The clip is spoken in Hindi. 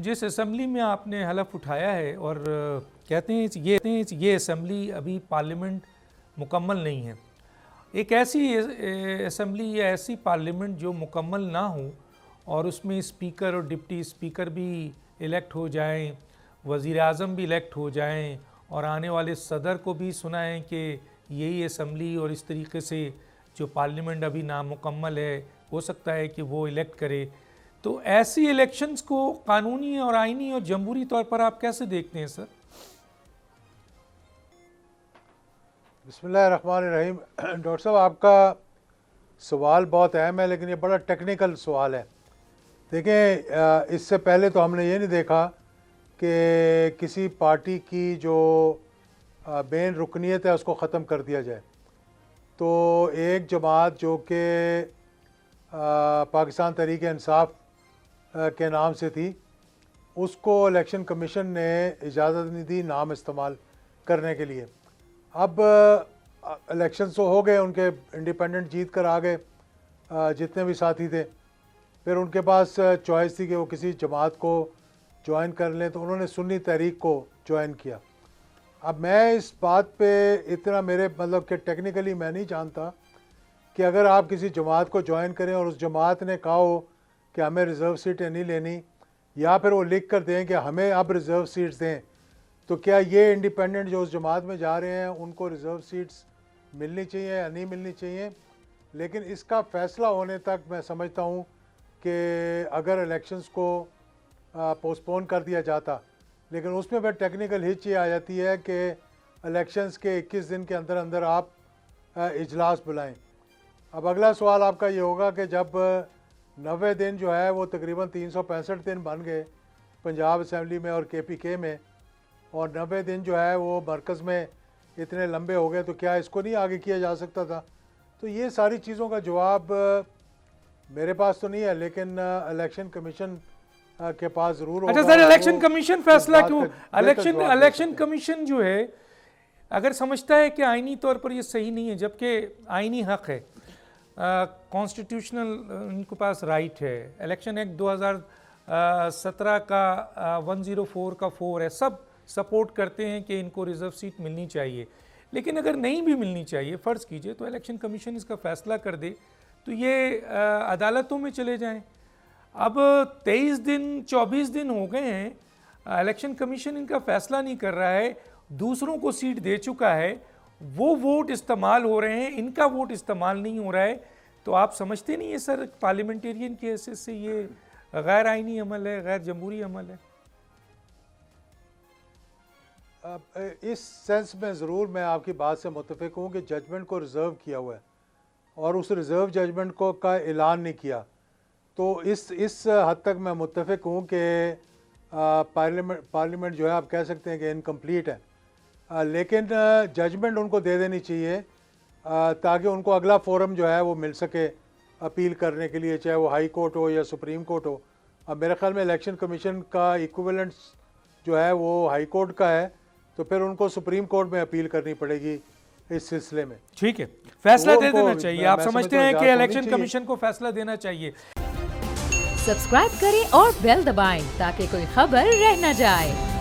जिस असम्बली में आपने हलफ उठाया है और कहते हैं ये असम्बली अभी पार्लियामेंट मुकम्मल नहीं है, एक ऐसी असम्बली या ऐसी पार्लियामेंट जो मुकम्मल ना हो और उसमें स्पीकर और डिप्टी स्पीकर भी इलेक्ट हो जाएं, वज़ीर आज़म भी इलेक्ट हो जाएं और आने वाले सदर को भी सुना है कि यही असम्बली और इस तरीके से जो पार्लियामेंट अभी नामुकम्मल है हो सकता है कि वो इलेक्ट करे, तो ऐसी इलेक्शंस को कानूनी और आइनी और जमहूरी तौर पर आप कैसे देखते हैं सर? बिस्मिल्लाहिर्रहमानिर्रहीम। डॉक्टर साहब, आपका सवाल बहुत अहम है, लेकिन ये बड़ा टेक्निकल सवाल है। देखें, इससे पहले तो हमने ये नहीं देखा कि किसी पार्टी की जो मेन रुकनीत है उसको ख़त्म कर दिया जाए। तो एक जमात जो कि पाकिस्तान तहरीक इंसाफ के नाम से थी, उसको इलेक्शन कमीशन ने इजाज़त नहीं दी नाम इस्तेमाल करने के लिए। अब इलेक्शन तो हो गए, उनके इंडिपेंडेंट जीत कर आ गए जितने भी साथी थे। फिर उनके पास चॉइस थी कि वो किसी जमात को ज्वाइन कर लें, तो उन्होंने सुन्नी तहरीक को ज्वाइन किया। अब मैं इस बात पे इतना मेरे मतलब कि टेक्निकली मैं नहीं जानता कि अगर आप किसी जमात को ज्वाइन करें और उस जमात ने कहा हो कि हमें रिज़र्व सीटें नहीं लेनी, या फिर वो लिख कर दें कि हमें अब रिज़र्व सीट्स दें, तो क्या ये इंडिपेंडेंट जो उस जमात में जा रहे हैं उनको रिज़र्व सीट्स मिलनी चाहिए या नहीं मिलनी चाहिए? लेकिन इसका फ़ैसला होने तक मैं समझता हूँ कि अगर इलेक्शंस को पोस्टपोन कर दिया जाता, लेकिन उसमें फिर टेक्निकल हिच ये आ जाती है कि इलेक्शंस के 21 दिन के अंदर अंदर आप इजलास बुलाएं। अब अगला सवाल आपका ये होगा कि जब 90 दिन जो है वो तकरीबन 365 दिन बन गए पंजाब असम्बली में और KPK में, और 90 दिन जो है वो मरकज़ में इतने लंबे हो गए, तो क्या इसको नहीं आगे किया जा सकता था? तो ये सारी चीज़ों का जवाब मेरे पास तो नहीं है, लेकिन इलेक्शन कमीशन के पास ज़रूर होगा। अच्छा सर, इलेक्शन कमीशन फैसला क्यों? इलेक्शन कमीशन जो है अगर समझता है कि आइनी तौर पर ये सही नहीं है, जबकि आइनी हक है, कॉन्स्टिट्यूशनल इनके पास राइट है, इलेक्शन एक्ट 2017 का 104 का 4 है, सब सपोर्ट करते हैं कि इनको रिज़र्व सीट मिलनी चाहिए, लेकिन अगर नहीं भी मिलनी चाहिए, फ़र्ज़ कीजिए तो इलेक्शन कमीशन इसका फ़ैसला कर दे तो ये अदालतों में चले जाएं। अब 23 दिन 24 दिन हो गए हैं, इलेक्शन कमीशन इनका फ़ैसला नहीं कर रहा है, दूसरों को सीट दे चुका है, वो वोट इस्तेमाल हो रहे हैं, इनका वोट इस्तेमाल नहीं हो रहा है। तो आप समझते नहीं है सर पार्लियामेंटेरियन के हैसियत से ये गैर आइनी अमल है, गैर जमहूरी अमल है? इस सेंस में ज़रूर मैं आपकी बात से मुत्तफ़िक हूँ कि जजमेंट को रिज़र्व किया हुआ है और उस रिज़र्व जजमेंट को का ऐलान नहीं किया, तो इस हद तक मैं मुत्तफ़िक हूँ कि पार्लियामेंट जो है आप कह सकते हैं कि इनकम्प्लीट है, लेकिन जजमेंट उनको दे देनी चाहिए ताकि उनको अगला फोरम जो है वो मिल सके अपील करने के लिए, चाहे वो हाई कोर्ट हो या सुप्रीम कोर्ट हो। अब मेरे ख्याल में इलेक्शन कमीशन का इक्विवेलेंट जो है वो हाई कोर्ट का है, तो फिर उनको सुप्रीम कोर्ट में अपील करनी पड़ेगी इस सिलसिले में। ठीक है, फैसला दे देना चाहिए। आप समझते हैं कि इलेक्शन कमीशन को फैसला देना चाहिए? सब्सक्राइब करें और बेल दबाएं ताकि कोई खबर रह न जाए।